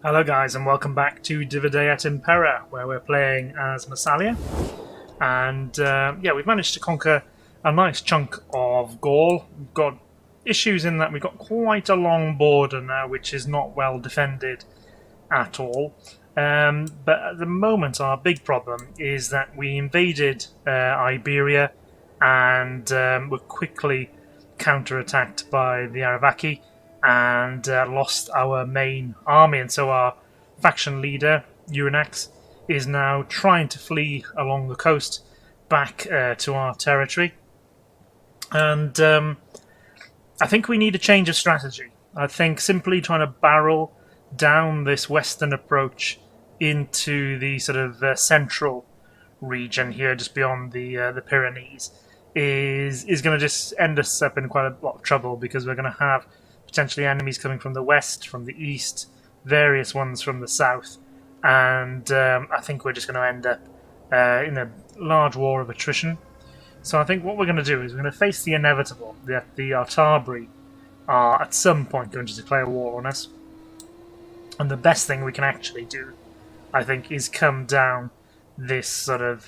Hello guys and welcome back to Divide at Impera, where we're playing as Massalia. And yeah, we've managed to conquer a nice chunk of Gaul. We've got issues in that we've got quite a long border now, which is not well defended at all. But at the moment our big problem is that we invaded Iberia and were quickly counterattacked by the Aravaki and lost our main army, and so our faction leader Urinax is now trying to flee along the coast back to our territory. And I think we need a change of strategy. I think simply trying to barrel down this western approach into the sort of central region here, just beyond the Pyrenees, is going to just end us up in quite a lot of trouble, because we're going to have potentially enemies coming from the west, from the east, various ones from the south, and I think we're just going to end up in a large war of attrition. So I think what we're going to do is we're going to face the inevitable, that the Artabri are at some point going to declare war on us, and the best thing we can actually do, I think, is come down this sort of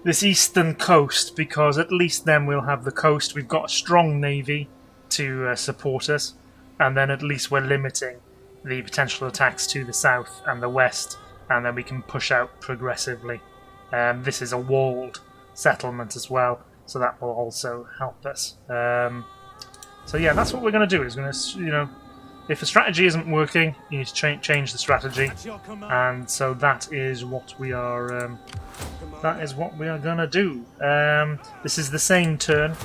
this eastern coast, because at least then we'll have the coast. We've got a strong navy to support us, and then at least we're limiting the potential attacks to the south and the west, and then we can push out progressively. This is a walled settlement as well, so that will also help us. So yeah, that's what we're going to do. Is going to, if a strategy isn't working, you need to change the strategy, and so that is what we are. That is what we are going to do. This is the same turn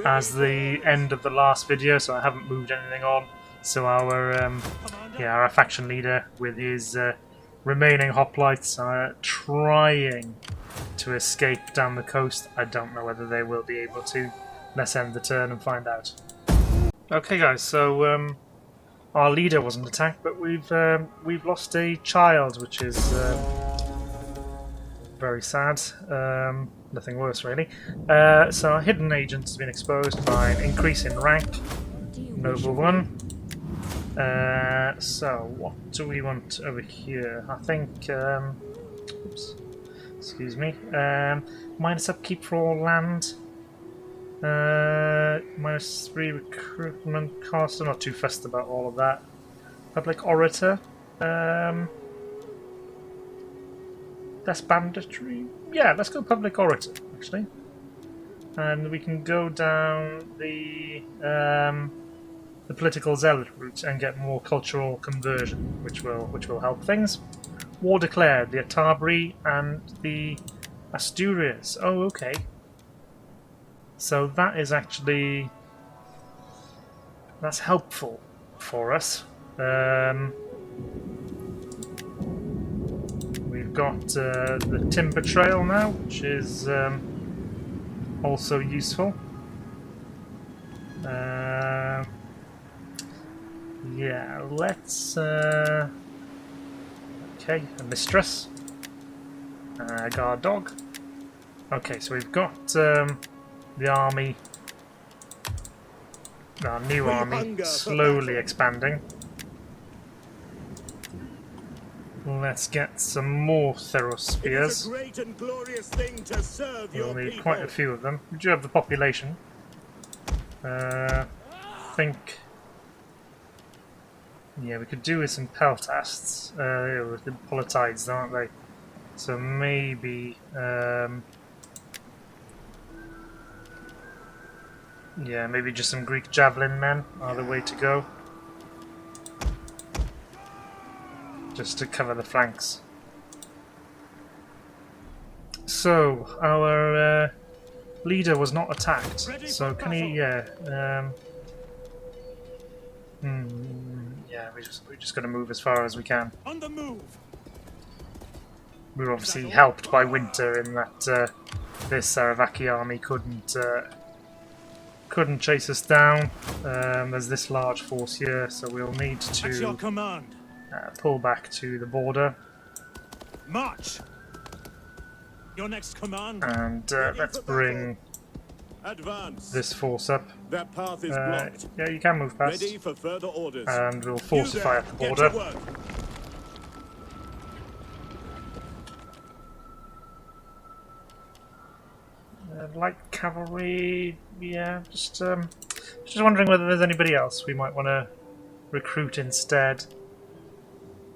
as the end of the last video, so I haven't moved anything on. So our faction leader with his remaining hoplites are trying to escape down the coast. I don't know whether they will be able to. Let's end the turn and find out. Okay, guys. So our leader wasn't attacked, but we've lost a child, which is very sad. Nothing worse, really. So our hidden agent has been exposed by an increase in rank. Noble 1. So what do we want over here? I think... oops. Excuse me. Minus upkeep for all land. Minus 3 recruitment cost. I'm not too fussed about all of that. Public orator. That's banditry. Yeah, let's go public orator, actually. And we can go down the political zealot route and get more cultural conversion, which will help things. War declared, the Atabri and the Asturias. Oh, okay. So that is actually... that's helpful for us. We've got the timber trail now, which is also useful. Yeah, let's... okay, a mistress. Guard dog. Okay, so we've got the army, our new army, slowly expanding. Let's get some more Theros spears. You'll need quite a few of them. We do have the population. I think... yeah, we could do with some peltasts. With the politides, aren't they? So maybe... yeah, maybe just some Greek javelin men are the way to go. Just to cover the flanks. So, our leader was not attacked. So can he... yeah. Yeah, we're just going to move as far as we can. On the move. We were obviously helped by winter in that this Saravaki army couldn't chase us down. There's this large force here, so we'll need to pull back to the border. March. Your next command. And let's bring Advance. this force up. That path is blocked. Yeah, you can move past. Ready for further orders. And we'll fortify at the Get border. to work. Light cavalry, yeah, just wondering whether there's anybody else we might want to recruit instead.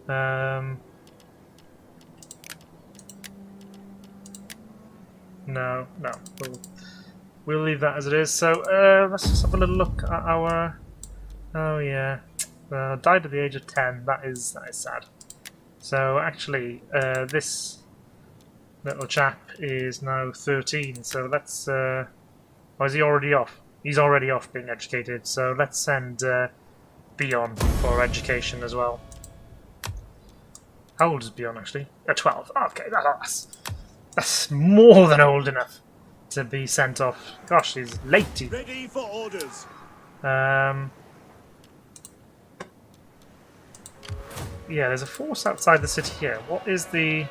No, we'll leave that as it is. So let's just have a little look at our. Oh yeah, died at the age of 10. That is sad. So actually, this little chap is now 13. So let's. Or is he already off? He's already off being educated. So let's send Beyond for education as well. How old is Beyond actually? 12. Okay, that's more than old enough to be sent off. Gosh, he's late. Ready for orders. Yeah, there's a force outside the city here. What is the...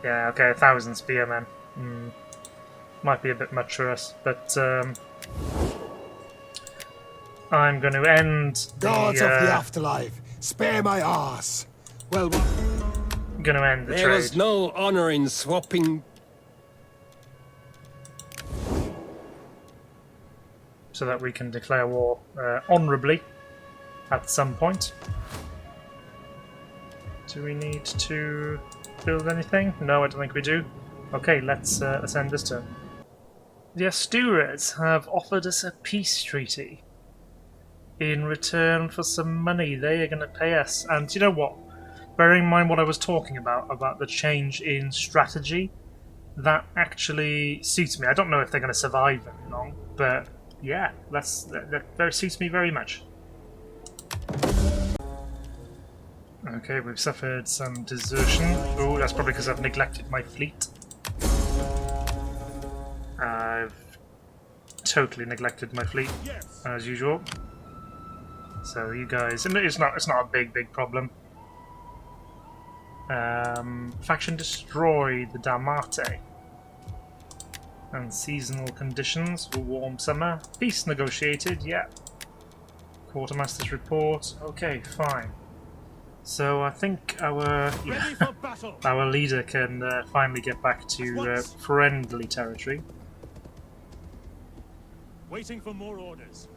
Yeah, okay, 1,000 spearmen. Might be a bit much for us, but I'm going to end the... Gods of the afterlife, spare my ass! Well, I'm going to end the There trade. was no honor in swapping. So that we can declare war honourably at some point. Do we need to build anything? No, I don't think we do. Okay, let's end this turn. The Asturias have offered us a peace treaty. In return for some money, they are going to pay us. And you know what? Bearing in mind what I was talking about the change in strategy, that actually suits me. I don't know if they're going to survive very long, but yeah, that suits me very much. Okay, we've suffered some desertion. Oh, that's probably because I've neglected my fleet. I've totally neglected my fleet, as usual. So you guys, and it's not a big problem. Faction destroyed the Dalmate. And seasonal conditions were warm summer. Peace negotiated, yeah. Quartermaster's report. Okay, fine. So I think our our leader can finally get back to friendly territory. Waiting for more orders.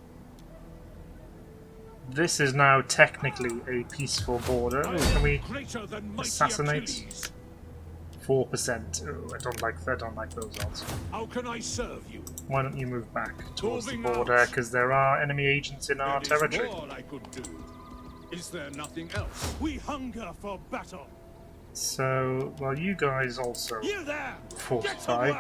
This is now technically a peaceful border. Oh, can we assassinate? 4%. Oh, I don't like those odds. How can I serve you? Why don't you move back towards the border? Because there are enemy agents in our territory. All I could do. Is there nothing else? We hunger for battle. So, well, you guys also You there! fortify.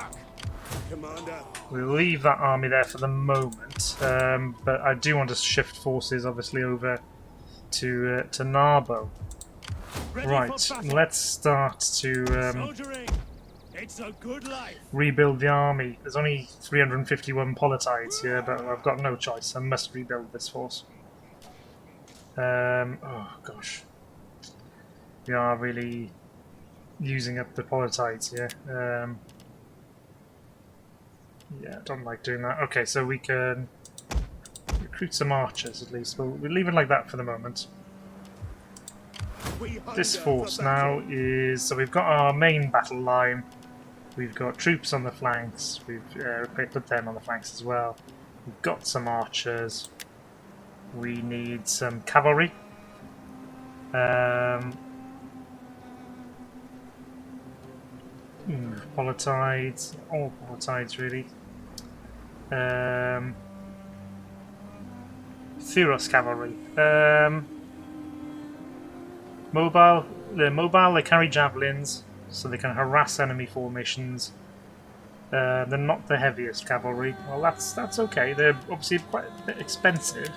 Commander. We'll leave that army there for the moment, but I do want to shift forces, obviously, over to Narbo. Right, let's start to It's a good life. rebuild the army. There's only 351 politides here, but I've got no choice. I must rebuild this force. Oh gosh, we are really using up the politides here. Yeah, don't like doing that. Okay, so we can recruit some archers at least. We'll leave it like that for the moment. This force now is... So we've got our main battle line. We've got troops on the flanks. We've put them on the flanks as well. We've got some archers. We need some cavalry. Politides. All politides, really. Thuros cavalry. Mobile. They're mobile. They carry javelins, so they can harass enemy formations. They're not the heaviest cavalry. Well, that's okay. They're obviously quite a bit expensive.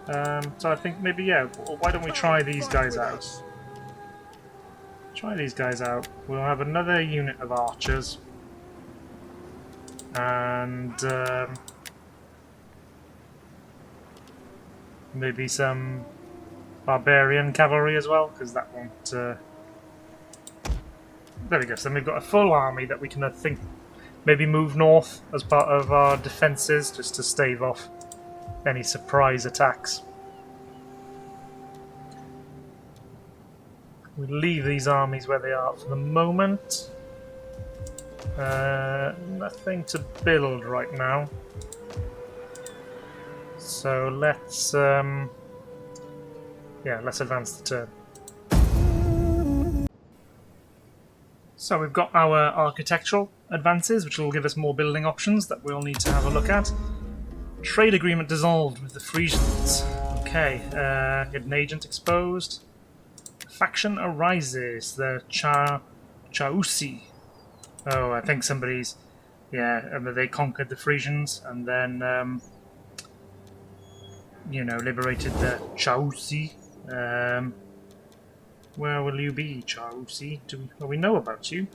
So I think maybe, yeah, why don't we try these guys out? Try these guys out. We'll have another unit of archers. And maybe some barbarian cavalry as well, because that won't there we go. So then we've got a full army that we can, I think, maybe move north as part of our defences, just to stave off any surprise attacks. We leave these armies where they are for the moment. Nothing to build right now. So let's let's advance the turn. So we've got our architectural advances, which will give us more building options that we'll need to have a look at. Trade agreement dissolved with the Frisians. Okay, hidden agent exposed. Faction arises. The Chausi. Oh, I think somebody's... Yeah, they conquered the Frisians and then, liberated the Chausi. Where will you be, Chausi? Do we know about you?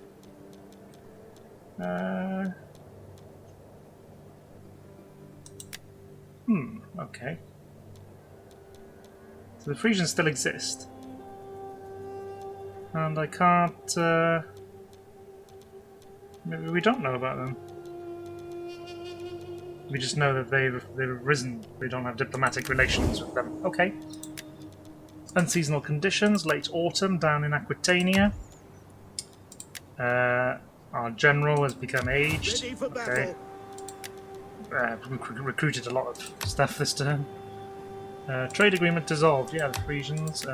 Okay. So the Frisians still exist. And I can't... maybe we don't know about them. We just know that they've risen. We don't have diplomatic relations with them. Okay. Unseasonal conditions, late autumn down in Aquitania. Our general has become aged. Okay. Recruited a lot of stuff this turn. Trade agreement dissolved. Yeah, the Frisians.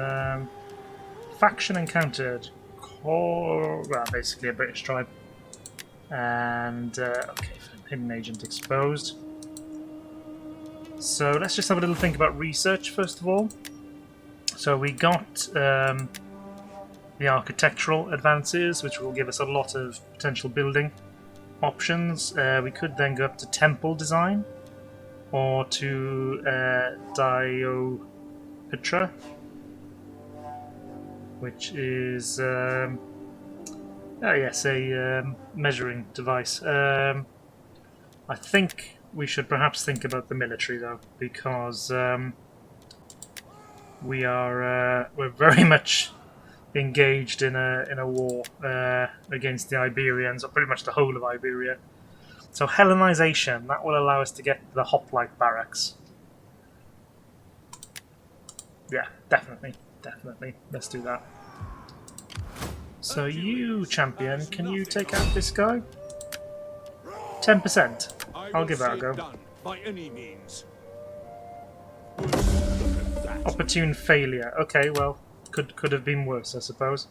Faction encountered. Well, basically a British tribe. And okay, hidden agent exposed. So let's just have a little think about research first of all. So we got the architectural advances, which will give us a lot of potential building options. We could then go up to temple design, or to Diopitra, which is a measuring device. I think we should perhaps think about the military though, because we're very much engaged in a war against the Iberians, or pretty much the whole of Iberia. So Hellenization, that will allow us to get the hoplite barracks. Yeah, definitely. Let's do that. So you, champion, can you take out this guy? 10%. I'll give that a go. By any means. Opportune failure. Okay, well, could have been worse, I suppose.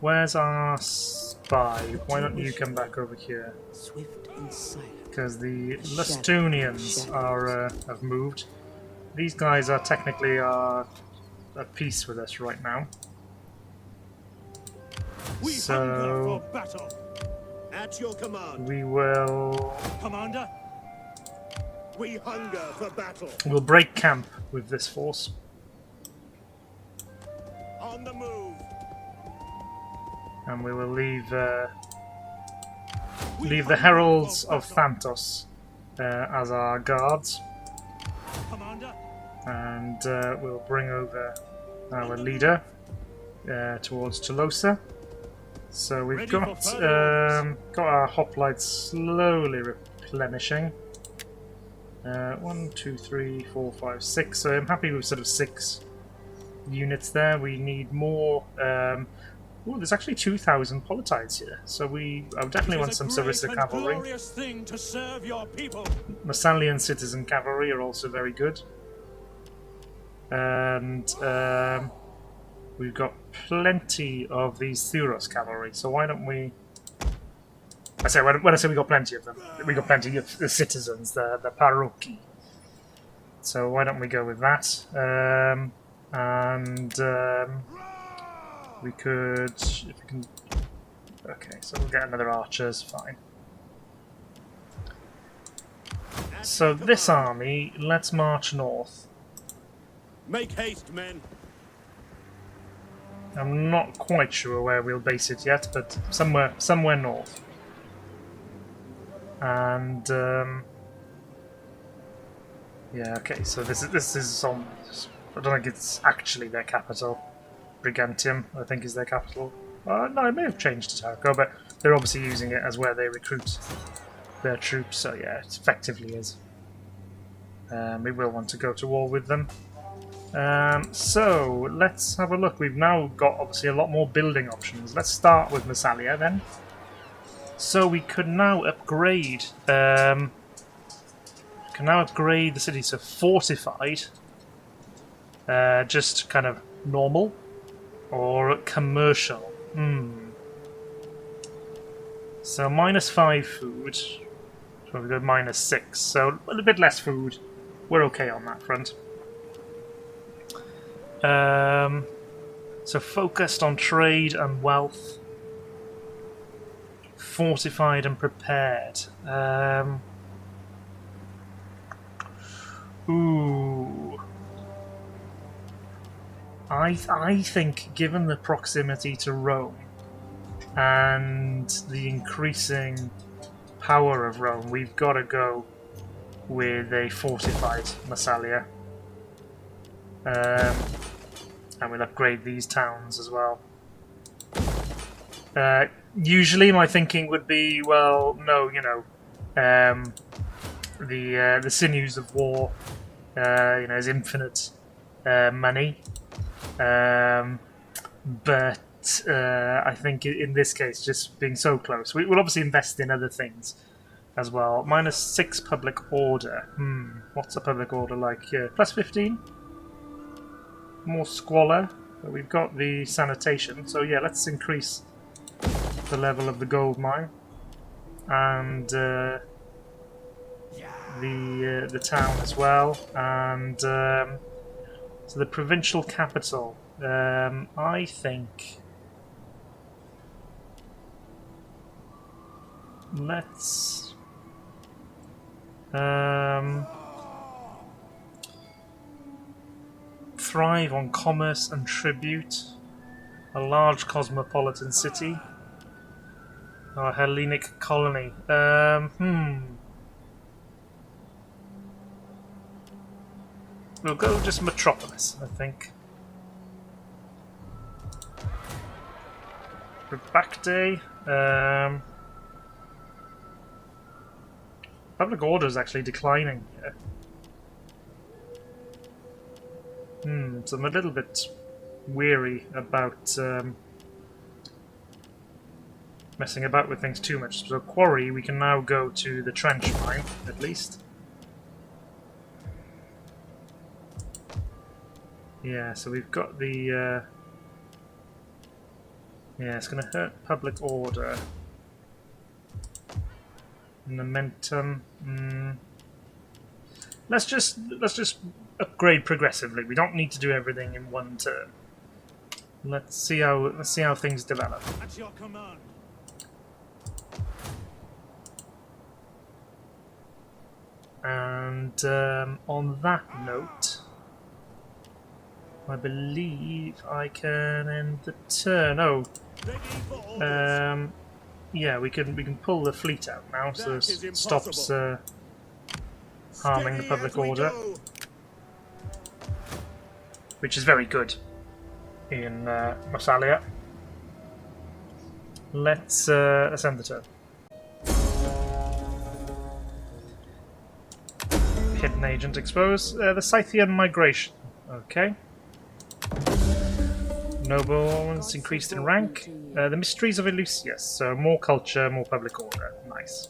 Where's our spy? Why don't you come back over here? Because the Lustonians have moved. These guys are technically at peace with us right now. So At your command. we will. Commander, We hunger for battle. We'll break camp with this force. On the move. And we will leave the Heralds of Thantos as our guards, Commander. and we'll bring over our leader towards Tolosa. So we've Ready got for further got our hoplites slowly replenishing. 1, 2, 3, 4, 5, 6. So I'm happy with sort of 6 units there. We need more. Oh, there's actually 2,000 politides here, so I definitely want some Sarissa cavalry. Glorious thing to serve your people. Massalian citizen cavalry are also very good, and we've got plenty of these Thuros cavalry. So why don't we? When I say we got plenty of them, we got plenty of the citizens, the Paroki. So why don't we go with that? We could, if we can. Okay, so we'll get another archers. Fine. So this army, let's march north. Make haste, men. I'm not quite sure where we'll base it yet, but somewhere north. And yeah, okay. So this is on. I don't think it's actually their capital. Brigantium, I think, is their capital. No, it may have changed to Tarko, but they're obviously using it as where they recruit their troops, so yeah, it effectively is. We will want to go to war with them. So, let's have a look. We've now got, obviously, a lot more building options. Let's start with Massalia, then. So, we could now upgrade... can now upgrade the city to fortified. Just kind of normal. Or commercial. So, -5 food. So, we go -6. So, a little bit less food. We're okay on that front. So focused on trade and wealth. Fortified and prepared. Ooh. I think, given the proximity to Rome and the increasing power of Rome, we've got to go with a fortified Massalia. And we'll upgrade these towns as well. Usually my thinking would be, well, no, you know, the sinews of war, you know, is infinite money. But I think in this case, just being so close, we'll obviously invest in other things as well. -6 public order. What's a public order like here? +15? More squalor, but we've got the sanitation, so yeah, let's increase the level of the gold mine and the town as well, and so the provincial capital. I think let's thrive on commerce and tribute, a large cosmopolitan city, or a Hellenic colony. We'll go just metropolis, I think. For back day, public order is actually declining here. So I'm a little bit weary about messing about with things too much. So quarry, we can now go to the trench mine, at least. Yeah, so we've got the... yeah, it's going to hurt public order. Momentum. Let's just upgrade progressively. We don't need to do everything in one turn. Let's see how things develop. At your command. And on that note, I believe I can end the turn. Oh, Ready for orders. yeah, we can pull the fleet out now, so That is this stops impossible. harming the Steady public as we order, go. which is very good in Massalia. Let's end the turn. Hidden agent exposed. The Scythian migration. Okay. Nobles increased in rank. The mysteries of Eleusis. So more culture, more public order. Nice.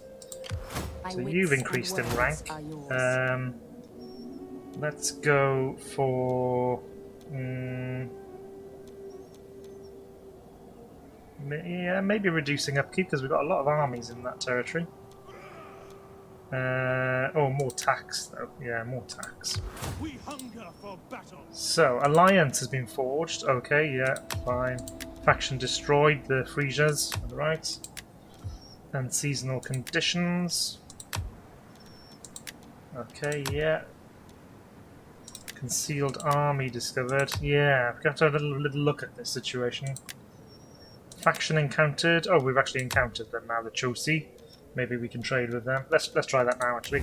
So you've increased in rank. Let's go for... yeah, maybe reducing upkeep because we've got a lot of armies in that territory. Oh, more tax though. Yeah, more tax. We hunger for battle. So, alliance has been forged. Okay, yeah, fine. Faction destroyed, the Frisias, right. And seasonal conditions. Okay, yeah. Concealed army discovered. Yeah, we've got to have a little look at this situation. Faction encountered. Oh, we've actually encountered them now, the Chosi. Maybe we can trade with them. Let's try that now, actually.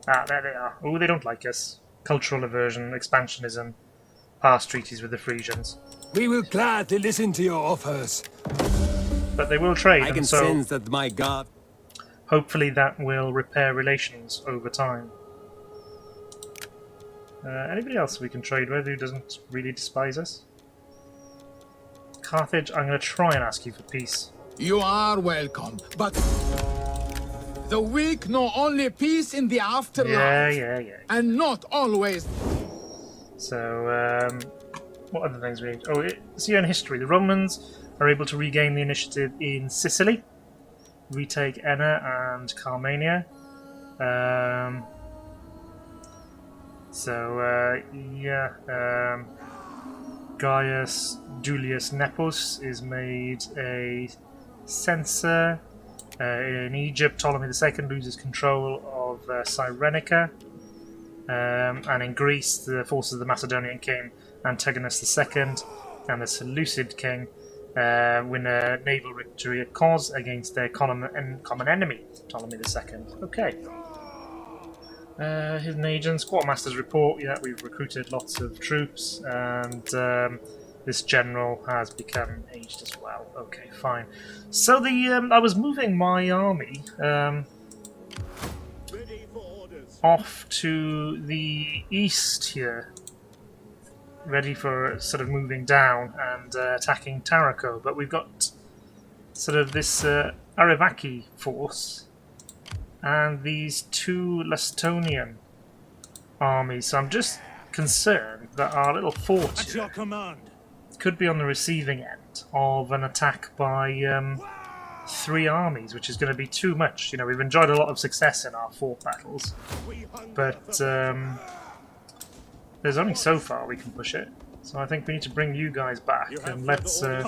Ah, there they are. Oh, they don't like us. Cultural aversion, expansionism. past treaties with the Frisians. We will gladly listen to your offers. But they will trade, I can and so sense that my god. hopefully that will repair relations over time. Anybody else we can trade with who doesn't really despise us? Carthage, I'm going to try and ask you for peace. You are welcome, but the weak know only peace in the afterlife. Yeah. And not always. So, what other things we need? Oh, see in history, the Romans are able to regain the initiative in Sicily, retake Enna and Carmania. Gaius Julius Nepos is made a censor. In Egypt, Ptolemy II loses control of Cyrenaica. And in Greece, the forces of the Macedonian king Antigonus II and the Seleucid king win a naval victory at Kos against their common enemy, Ptolemy II. Okay. Hidden agents, quartermaster's report. Yeah, we've recruited lots of troops, and this general has become aged as well. Okay, fine. So I was moving my army off to the east here, ready for sort of moving down and attacking Tarraco, but we've got sort of this Arivaki force and these two Lestonian armies, so I'm just concerned that our little fort At your command. could be on the receiving end of an attack by 3 armies, which is going to be too much. You know, we've enjoyed a lot of success in our fort battles, but there's only so far we can push it. So I think we need to bring you guys back and let's link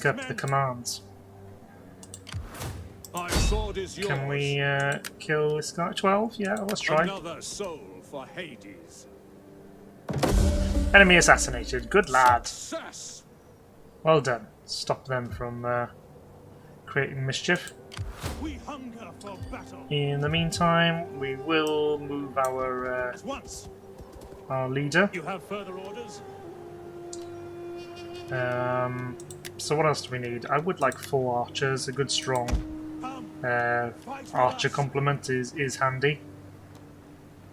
up the commands. My sword is yours. Can we kill this guy? 12? Yeah, let's try. Another soul for Hades. Enemy assassinated. Good lad. Success. Well done. Stop them from creating mischief. We hunger for battle. In the meantime, we will move our At once. leader. You have further orders? So what else do we need? I would like 4 archers. A good strong archer complement is handy.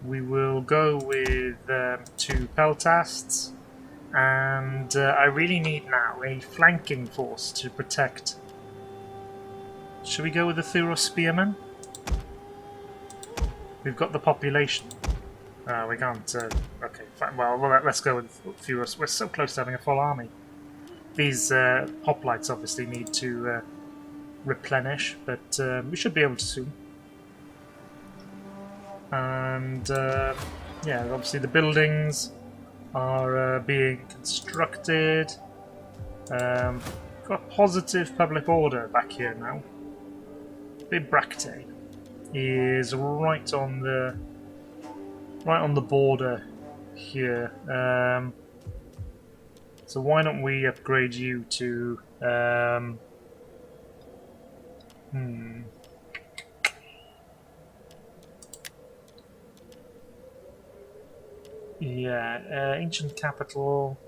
We will go with 2 peltasts, and I really need now a flanking force to protect. Should we go with the Thuros spearmen? We've got the population. We can't. Okay, fine. Well, let's go with Thuros. We're so close to having a full army. These hoplites obviously need to replenish, but we should be able to soon. And yeah, obviously the buildings are being constructed. Got positive public order back here now. Bibracte is right on the border here. So why don't we upgrade you to yeah, ancient capital.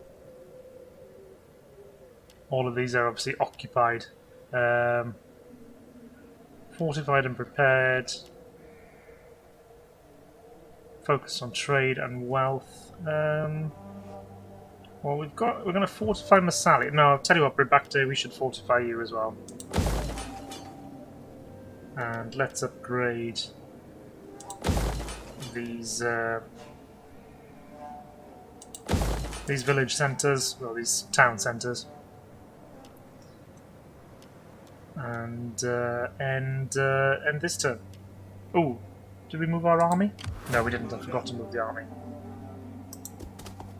All of these are obviously occupied. Fortified and prepared. Focus on trade and wealth. Well, we're going to fortify Massalia. No, I'll tell you what, Bibracte, we should fortify you as well. And let's upgrade these village centres, well, these town centres, and end this turn. Oh, did we move our army? No, we didn't. I forgot to move the army.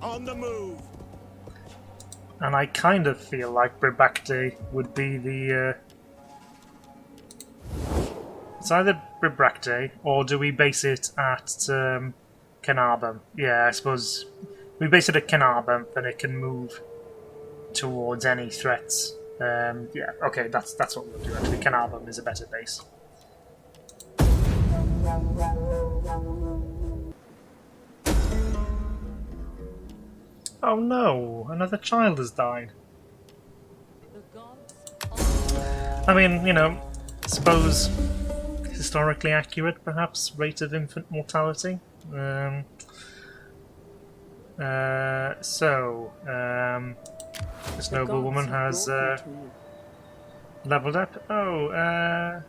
On the move. And I kind of feel like Bibracte would be the. It's either Bibracte, or do we base it at Carnarvon? Yeah, I suppose we base it at Carnarvon, then it can move towards any threats. Yeah, okay, that's what we'll do. Actually, Carnarvon is a better base. Oh no, another child has died. I mean, you know, suppose historically accurate, perhaps, rate of infant mortality. This noblewoman has leveled up. Oh,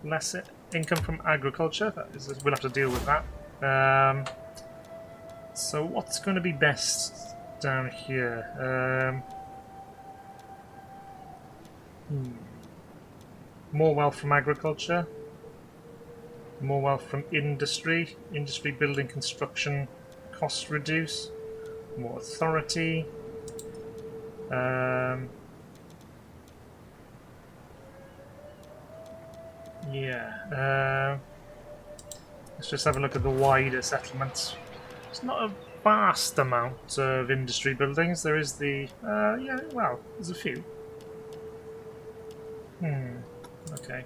less income from agriculture. We'll have to deal with that. So what's going to be best down here? More wealth from agriculture. More wealth from industry. Industry, building, construction, costs reduce. More authority. Let's just have a look at the wider settlements. It's not a vast amount of industry buildings. There is the... yeah, well, there's a few. Okay.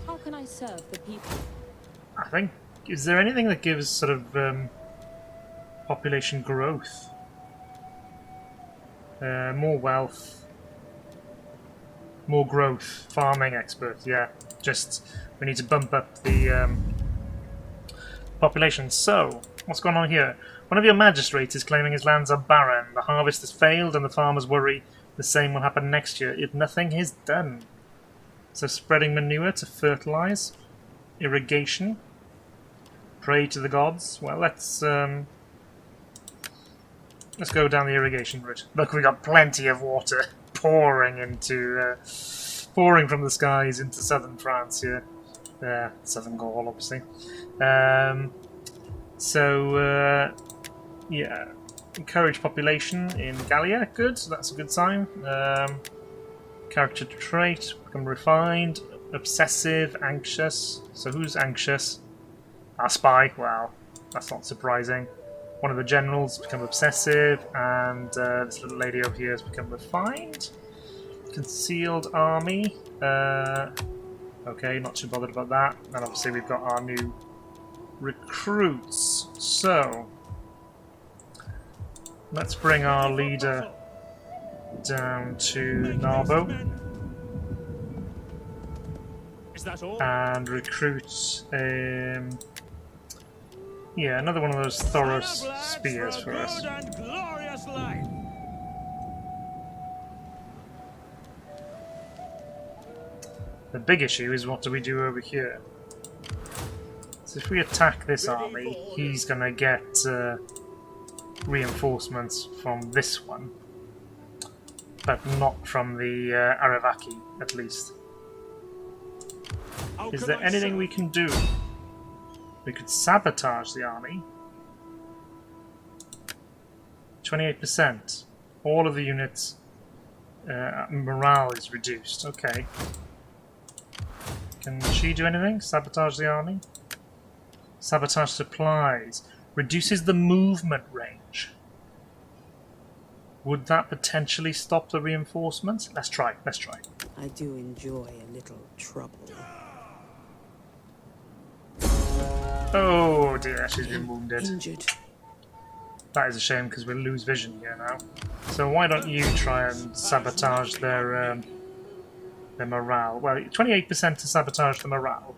How can I serve the people? I think... Is there anything that gives sort of population growth? More wealth. More growth. Farming expert, yeah. Just, we need to bump up the population. So, what's going on here? One of your magistrates is claiming his lands are barren. The harvest has failed and the farmers worry the same will happen next year if nothing is done. So spreading manure to fertilize. Irrigation. Pray to the gods. Well, let's go down the irrigation route. Look, we got plenty of water pouring from the skies into southern France here. Southern Gaul, obviously. Yeah. Encourage population in Gallia. Good, that's a good sign. Character trait, become refined, obsessive, anxious. So who's anxious? Our spy. Well, that's not surprising. One of the generals become obsessive, and this little lady over here has become refined. Concealed army. Okay, not too bothered about that. And obviously we've got our new recruits. So let's bring our leader down to Narbo Is that all? and recruit yeah, another one of those Thoros spears for us. Good and glorious life. The big issue is what do we do over here? So if we attack this army, he's gonna get reinforcements from this one, but not from the Aravaki, at least. How Is can there I anything serve? we can do? We could sabotage the army. 28%. All of the units' morale is reduced. Okay. Can she do anything? Sabotage the army? Sabotage supplies. Reduces the movement range. Would that potentially stop the reinforcements? Let's try. Let's try. I do enjoy a little trouble. Oh dear, she's been wounded. Injured. That is a shame because we'll lose vision here now. So why don't you try and sabotage their morale? Well, 28% to sabotage the morale.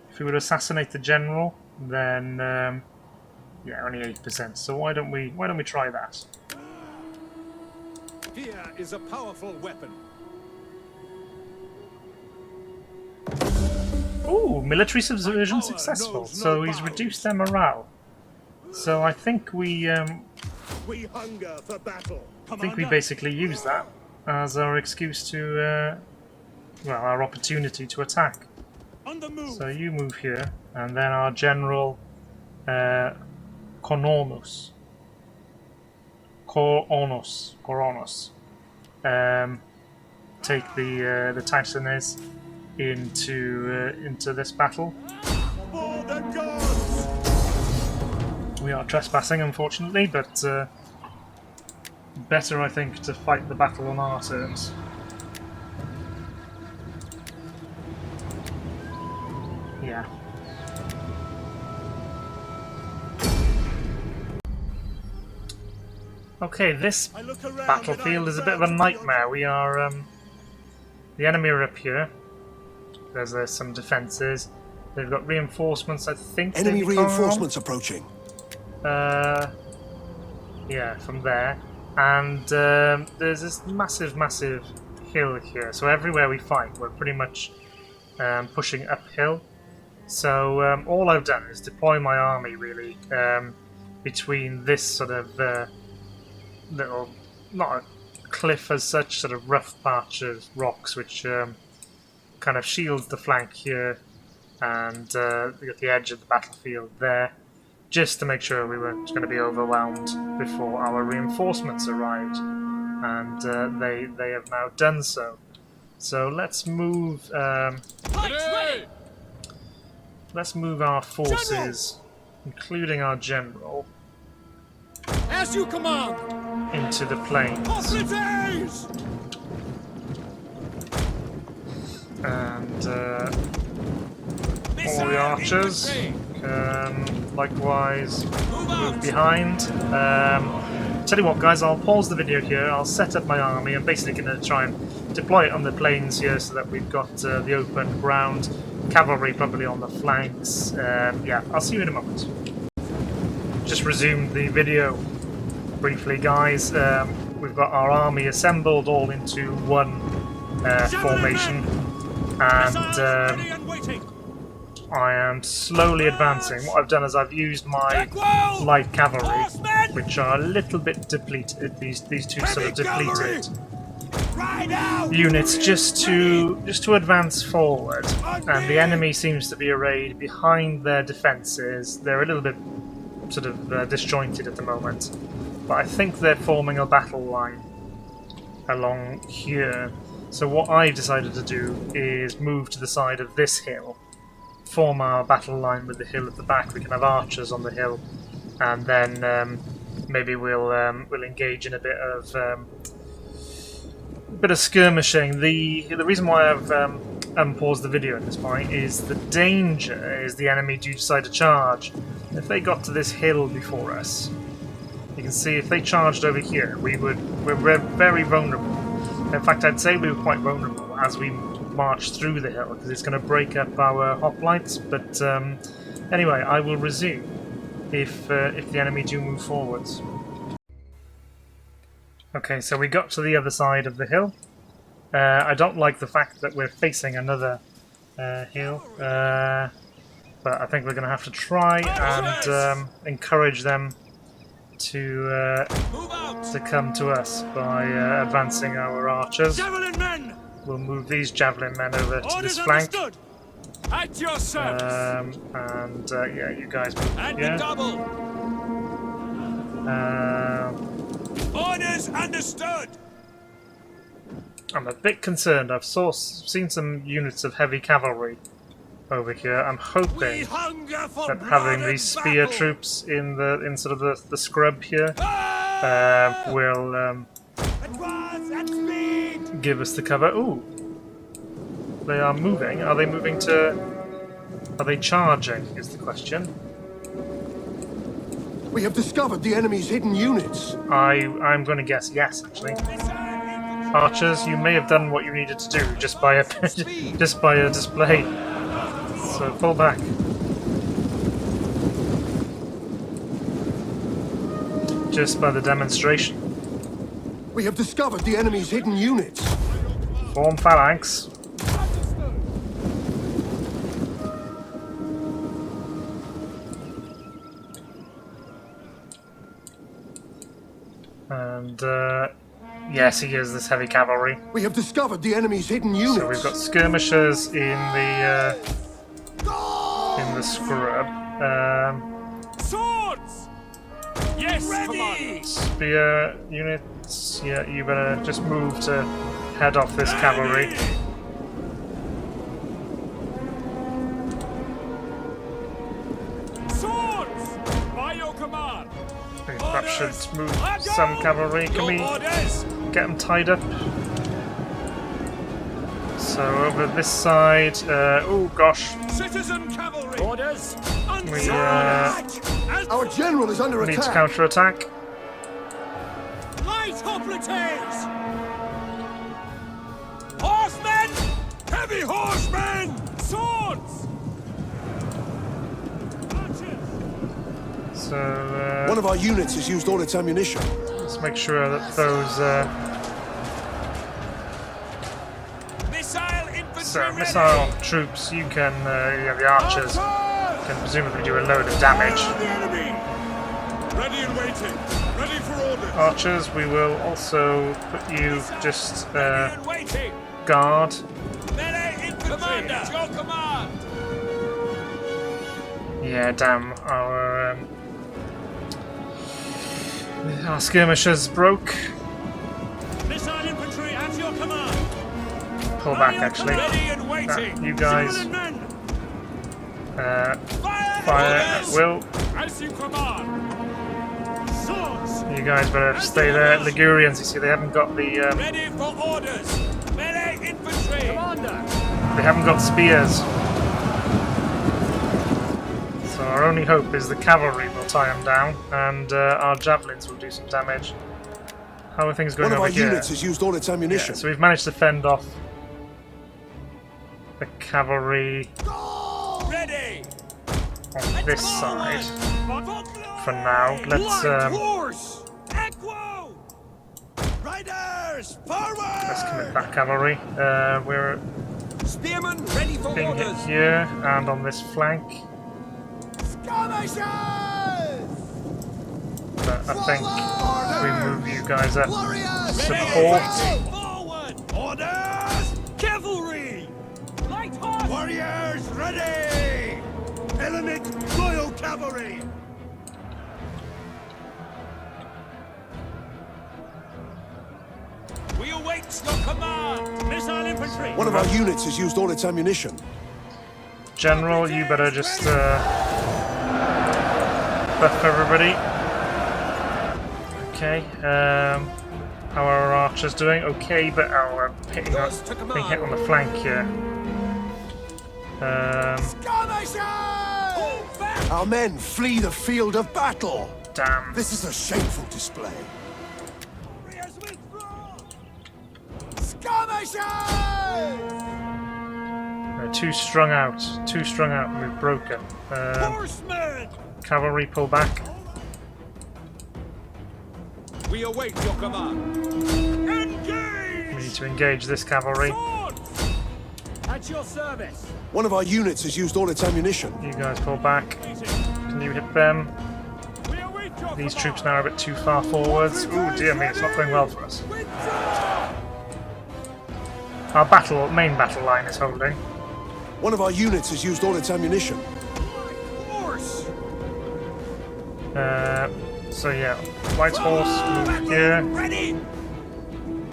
If we would assassinate the general, then yeah, only 8%. So why don't we try that? Fear is a powerful weapon. Ooh, military subversion successful. So he's reduced their morale. So I think we We hunger for battle. basically use that as our excuse to well, our opportunity to attack. On the move. So you move here, and then our general Coronos, take the Titanes into this battle. For the gods. We are trespassing, unfortunately, but better, I think, to fight the battle on our terms. Yeah. Okay, this I look around battlefield is a bit of a nightmare. We are, the enemy are up here. There's some defences. They've got reinforcements, I think. Enemy they've become. reinforcements approaching. Yeah, from there. And there's this massive, massive hill here. So everywhere we fight, we're pretty much pushing uphill. So all I've done is deploy my army, really, between this sort of little, not a cliff as such, sort of rough patch of rocks, which kind of shields the flank here, and we got the edge of the battlefield there, just to make sure we weren't going to be overwhelmed before our reinforcements arrived, and they have now done so. So let's move. Let's move our forces, including our general, As you command! into the plains. Hostiles! And all the archers can likewise move behind. Tell you what, guys, I'll pause the video here. I'll set up my army. I'm basically going to try and deploy it on the plains here so that we've got the open ground. Cavalry probably on the flanks. Yeah, I'll see you in a moment. Just resumed the video briefly, guys. We've got our army assembled all into one formation, and I am slowly advancing. What I've done is I've used my light cavalry, which are a little bit depleted. These two sort of depleted units, just to advance forward. And the enemy seems to be arrayed behind their defences. They're a little bit sort of disjointed at the moment, but I think they're forming a battle line along here. So what I've decided to do is move to the side of this hill, form our battle line with the hill at the back. We can have archers on the hill, and then maybe we'll engage in a bit of skirmishing. The reason why I've unpaused the video at this point is the danger is the enemy do decide to charge. If they got to this hill before us, you can see if they charged over here, we're very vulnerable. In fact, I'd say we were quite vulnerable as we march through the hill, because it's going to break up our hoplites. But anyway, I will resume if the enemy do move forwards. Okay, so we got to the other side of the hill. I don't like the fact that we're facing another hill, but I think we're going to have to try and encourage them to come to us by advancing our archers. Javelin men! We'll move these javelin men over to this flank. At your service! And yeah, you guys move And here. double! Orders understood! I'm a bit concerned. I've seen some units of heavy cavalry over here. I'm hoping that having these spear troops in sort of the scrub here will give us the cover. Ooh, they are moving. Are they moving to? Are they charging? Is the question. We have discovered the enemy's hidden units. I'm going to guess yes, actually. Archers, you may have done what you needed to do just by a display. So pull back. Just by the demonstration. We have discovered the enemy's hidden units. Form phalanx. And yes, he is this heavy cavalry. We have discovered the enemy's hidden units. So we've got skirmishers in the scrub. Swords! Yes, ready! Spear units. Yeah, you better just move to head off this cavalry. Swords! By your command! Perhaps should move some cavalry. Can we get them tied up? So over this side. Oh gosh. Citizen cavalry! Orders! We Our general is under need to attack. counter-attack. Triplites! Horsemen! Heavy horsemen! Swords! So One of our units has used all its ammunition. let's make sure that those Missile infantry missile troops, you can, the archers, can presumably do a load of damage. The enemy! Ready and waiting. Ready for orders. Archers, we will also put you just And waiting. guard. Melee infantry. Commander, it's your command. Yeah, damn, our skirmishers broke. Missile infantry at your command. Pull back, actually. Ready and waiting. You guys, Men. fire at will. As you command. Swords. You guys better stay there. Ligurians, you see, they haven't got the, Ready for orders. Melee infantry. Commander. they haven't got spears. So our only hope is the cavalry will tie them down, and our javelins will do some damage. How are things going One of over our here? units has used all its ammunition. Yeah, so we've managed to fend off the cavalry Ready. on this side for now. Let's Horse. Equo. Riders. Forward. let's commit that cavalry. We're Spearmen ready for being hit orders. here and on this flank. But I think we move you guys up support. Forward. Orders. Cavalry. Light horse. Warriors ready. Element Royal Cavalry. We await your command. Missile infantry. One of our units has used all its ammunition. General, you better just buff everybody. Okay. How are our archers doing? Okay, but we're being hit on the flank here. Our men flee the field of battle. Damn. This is a shameful display. They're too strung out. Too strung out and we've broken. Horsemen. Cavalry pull back. We await your command. Engage. We need to engage this cavalry. Swords. At your service. One of our units has used all its ammunition. You guys pull back. Can you hit them? We await your These troops now are a bit too far forwards. Ooh, dear me, it's not going well for us. Our main battle line is holding. One of our units has used all its ammunition. Horse. So yeah, White Horse move here. Ready.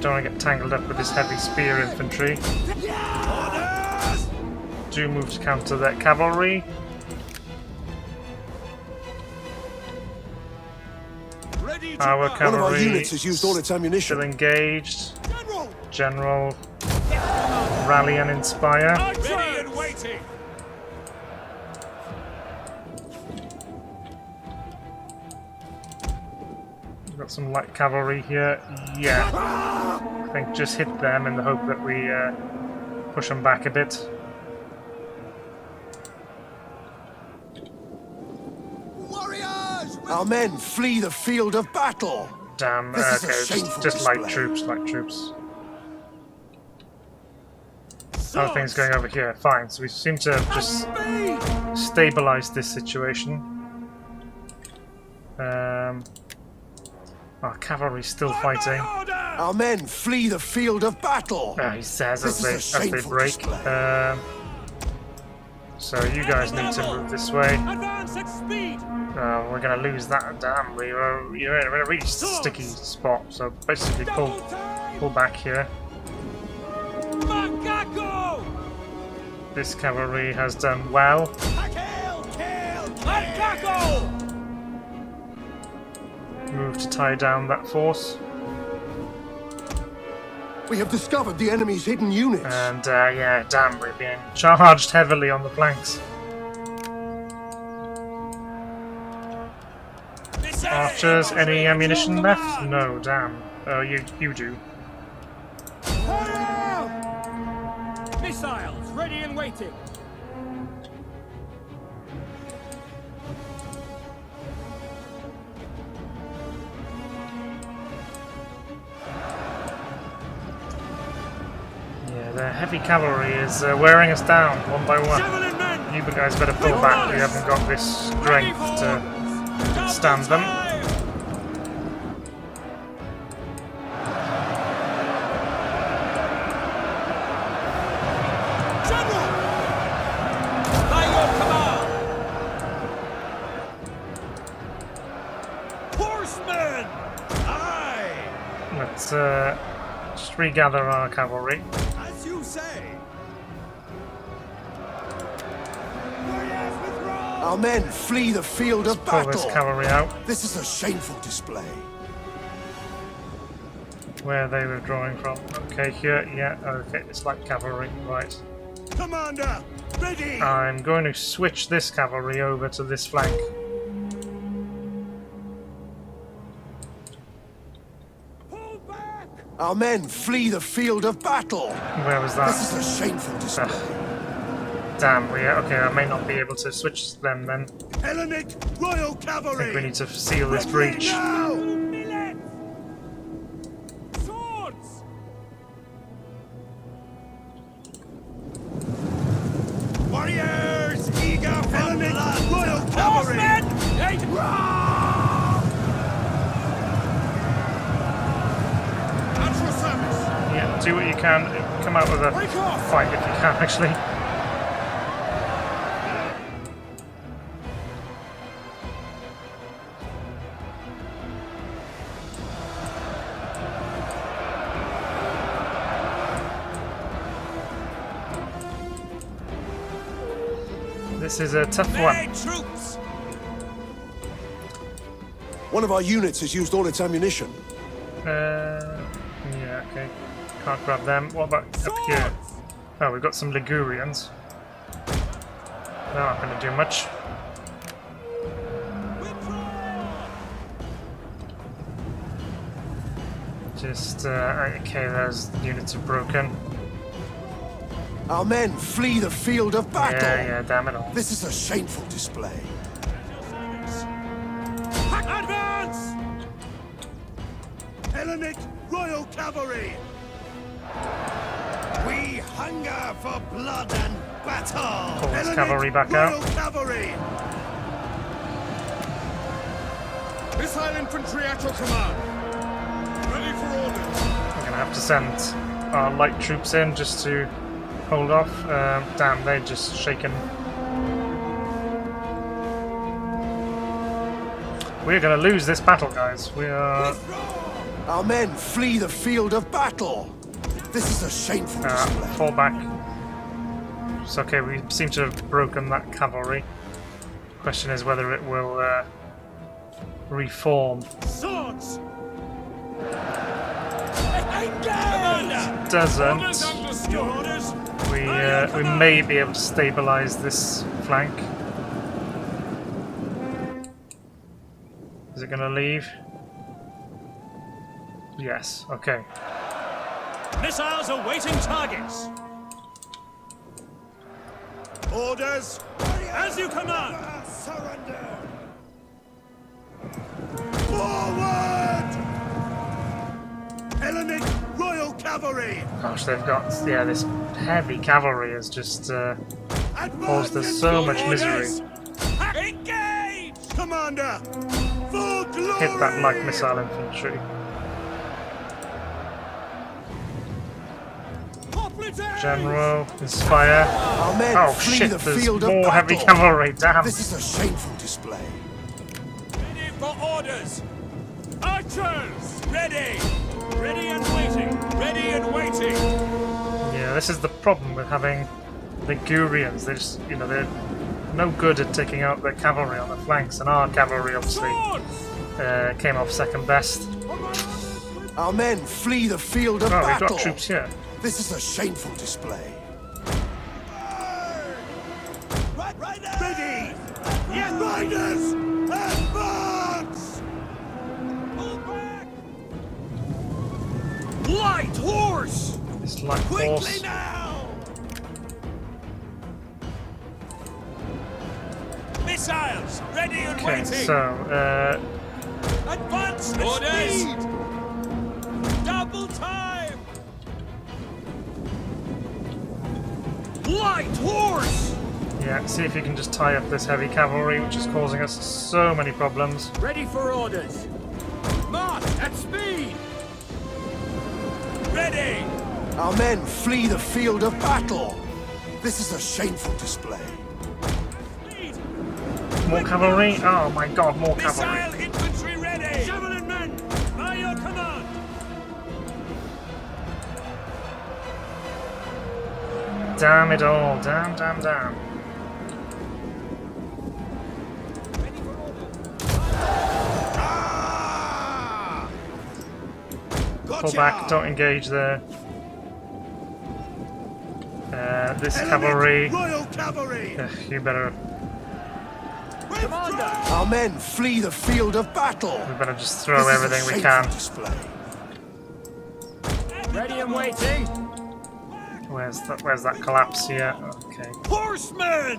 Don't want to get tangled up with this heavy spear infantry. Orders. Do move to counter that cavalry. Ready to Our One of our cavalry units has used all its ammunition. still engaged. General. General, rally and inspire. Ready and waiting. We've got some light cavalry here. Yeah, I think just hit them in the hope that we push them back a bit. Our men flee the field of battle. Damn. This is a Okay, shameful just light display. troops, light troops. How are things going over here? Fine. So we seem to have just stabilized this situation. Our cavalry's still fighting. Our men flee the field of battle. He says This as is a they shameful break. display. So you guys need to move this way. Advance at speed. We're gonna lose that. Damn, you're in a really sticky spot. So basically, pull back here. Macaco. This cavalry has done well. Macaco. Move to tie down that force. We have discovered the enemy's hidden units. And yeah, damn, we're being charged heavily on the flanks. Archers, any ammunition left? No, damn. Oh, you do. Missiles ready and waiting. Yeah, the heavy cavalry is wearing us down one by one. Javelin men. You guys better pull back. We haven't got this strength to stand them. General! By your command! Horsemen! Aye! Let's just regather our cavalry. As you say. Our men flee the field of Pull this battle. cavalry out. This is a shameful display. Where are they withdrawing from? Okay, here, yeah, okay, it's like cavalry, right. Commander, ready! I'm going to switch this cavalry over to this flank. Pull back! Our men flee the field of battle. Where was that? This is a shameful display. Damn, okay, I may not be able to switch them then. Hellenic Royal I Cavalry! think we need to seal this breach. Now! Millet! Swords! Warriors, eager for blood! Royal Cavalry! Horsemen! At your service! Yeah, do what you can. Come out with a fight if you can, actually. This is a tough one. Melee troops! One of our units has used all its ammunition. Yeah, okay. Can't grab them. What about up here? Oh, we've got some Ligurians. They're not going to do much. Just, okay, those units are broken. Our men flee the field of battle. Yeah, damn it all. This is a shameful display. Advance! Hellenic Royal Cavalry! We hunger for blood and battle! Pull this Hellenic cavalry back Royal out. Cavalry! Missile infantry at your command. Ready for orders. We're going to have to send our light troops in just to hold off. Damn, they're just shaken. We're going to lose this battle, guys. We are... Our men flee the field of battle. This is a shameful display. fall back. It's okay, we seem to have broken that cavalry. Question is whether it will reform. Swords! Commander! Doesn't. Your orders? We may be able to stabilize this flank. Is it going to leave? Yes. Okay. Missiles awaiting targets! Orders! As you command! Surrender! Forward! Hellenic Royal Cavalry! Gosh, they've got this heavy cavalry has just caused us so much misery. Engage! Commander! For glory! Hit that light missile infantry. General, inspire. Our men Oh flee shit, the there's field of more heavy battle. cavalry, damn. This is a shameful display. Ready for orders! Archers! Ready! Ready and waiting! Ready and waiting! Yeah, this is the problem with having Ligurians. They're just, they're no good at taking out their cavalry on the flanks, and our cavalry obviously came off second best. Our men flee the field of Oh, we've battle. got troops here. This is a shameful display. Ready! Yes, riders! Advance! Pull back! Light horse! This light Quickly horse. now! Missiles ready and Okay, waiting. so Advance the speed! Double time! Light horse! yeah, see if you can just tie up this heavy cavalry, which is causing us so many problems. Ready for orders. March at speed! Ready! Our men flee the field of battle. This is a shameful display. Speed! More cavalry? Oh my god, more cavalry. Missile infantry ready! Javelin men! By your command! Damn it all, damn, damn, damn. Ready for orders. Ah! Pull back, don't engage there. This cavalry. Royal cavalry! You better. Commander! Our men flee the field of battle. We better just throw This is a everything we shameful can. display. Ready and waiting! Where's that collapse here? Okay. Horsemen!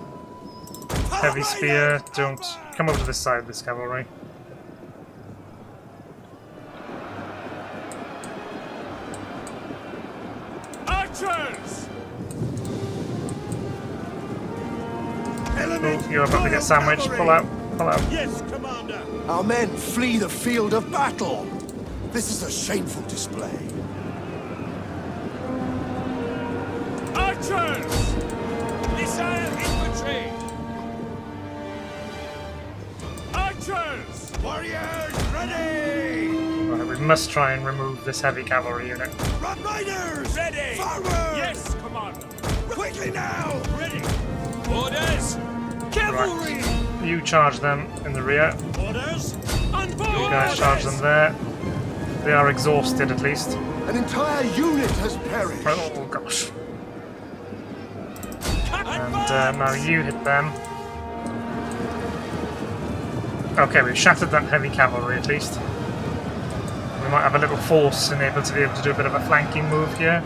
Heavy spear, don't come over to this side, this cavalry. Archers! Oh, you're about to get sandwiched. Pull out, pull out. Yes, Commander! Our men flee the field of battle. This is a shameful display. Archers! Missile infantry! Archers! Warriors ready! Right, we must try and remove this heavy cavalry unit. Riders! Ready! Forward! Yes, Commander! Quickly now! Ready! Orders! Cavalry! You charge them in the rear. Orders! On board! You guys charge them there. They are exhausted at least. An entire unit has perished. Oh gosh. And Advance! now you hit them. Okay, we've shattered that heavy cavalry at least. We might have a little force enabled to be able to do a bit of a flanking move here.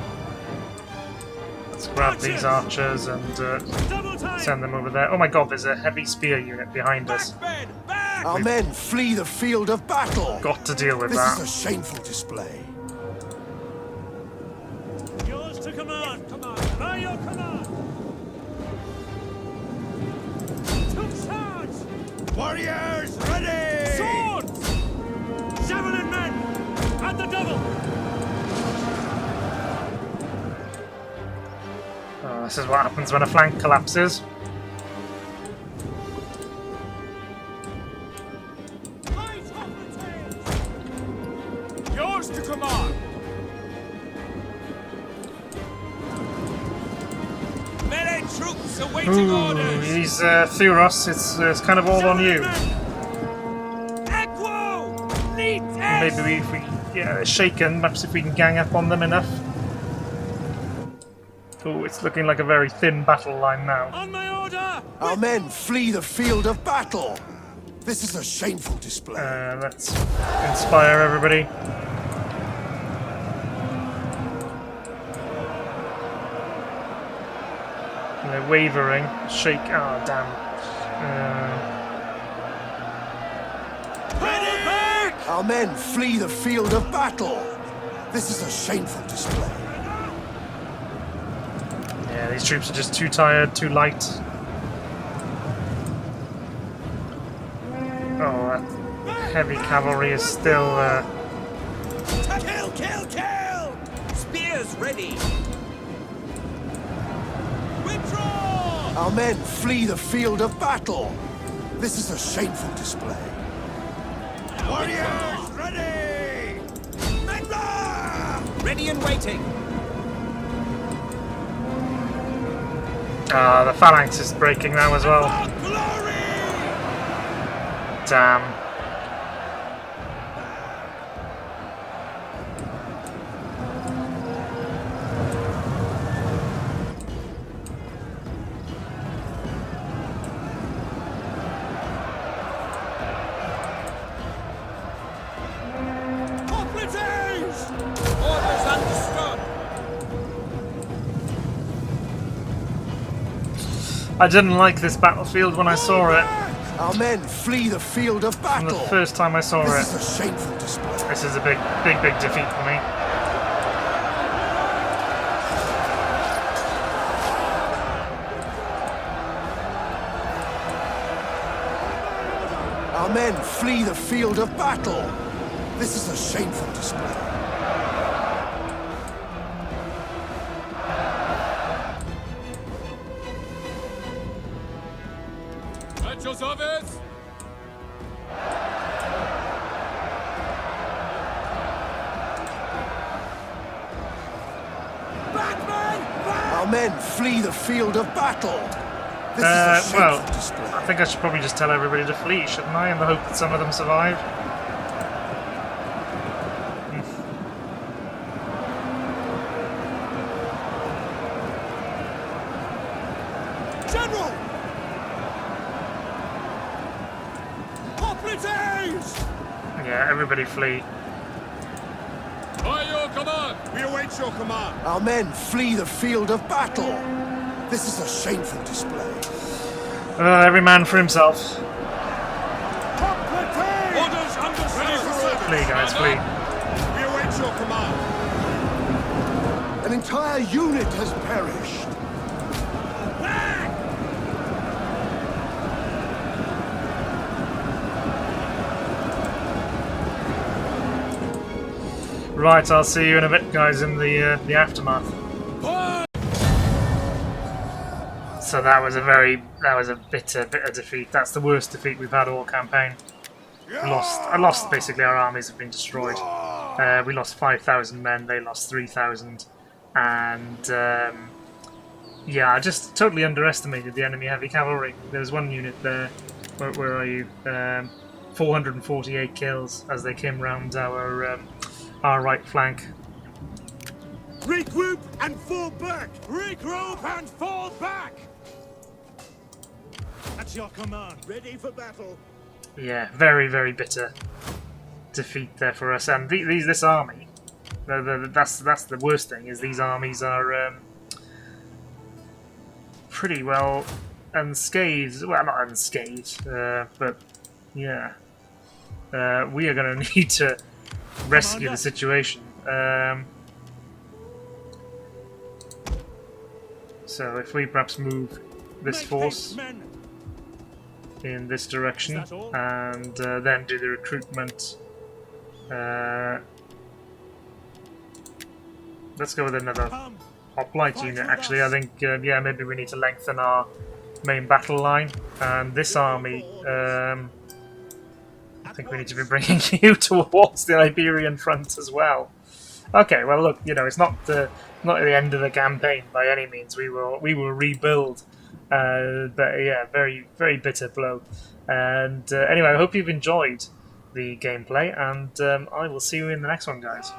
Let's grab these archers and Double time! send them over there. Oh my god, there's a heavy spear unit behind us. Back, men! Back! Our men flee the field of battle. Got to deal with This that. is a shameful display. Yours to command! Command! By your command! To charge! Warriors ready! Swords! Javelin men! At the double! Oh, this is what happens when a flank collapses. Right off the tails! Yours to command! Melee troops awaiting Ooh, orders! these Thuros, it's kind of all on you. Equo! Lead Maybe if we get shaken, perhaps if we can gang up on them enough. Oh, it's looking like a very thin battle line now. On my order! Our men flee the field of battle. This is a shameful display. Let's inspire everybody. They're wavering. Shake. Oh, damn. Ready! Back! Our men flee the field of battle. This is a shameful display. Yeah, these troops are just too tired, too light. Oh, that heavy cavalry is still. Kill, kill, kill! Spears ready! Withdraw! Our men flee the field of battle. This is a shameful display. Warriors ready! Ready and waiting! Ah, the phalanx is breaking now as well. For glory! Damn. Orders I didn't like this battlefield when I saw it. Our men flee the field of From the battle. first time I saw This it. is a shameful display. This is a big defeat for me. Our men flee the field of battle. This is a shameful display. At your service! Our men flee the field of battle. This is a Well, shameful display. I think I should probably just tell everybody to flee, shouldn't I? In the hope that some of them survive. General! Hoplites! Yeah, everybody flee. By your command! We await your command! Our men flee the field of battle. This is a shameful display. Every man for himself. Hoplites! Orders understood! Flee, guys, flee. We await your command! An entire unit has perished. Right, I'll see you in a bit, guys, in the aftermath. So that was a bitter defeat. That's the worst defeat we've had all campaign. I lost basically. Our armies have been destroyed. We lost 5,000 men. They lost 3,000, and yeah, I just totally underestimated the enemy heavy cavalry. There was one unit there. Where are you? 448 kills as they came round our right flank. Regroup and fall back! Regroup and fall back! That's your command. Ready for battle. Yeah, very bitter defeat there for us. And this army, that's the worst thing, is these armies are pretty well unscathed. Well, not unscathed, but yeah, we are going to need to rescue the situation. So if we perhaps move this force in this direction and then do the recruitment. Let's go with another hoplite unit. Actually, I think yeah, maybe we need to lengthen our main battle line. And this army, I think we need to be bringing you towards the Iberian front as well. Okay, well look, you know, it's not the end of the campaign by any means. We will rebuild. But yeah, very bitter blow. And anyway, I hope you've enjoyed the gameplay, and I will see you in the next one, guys.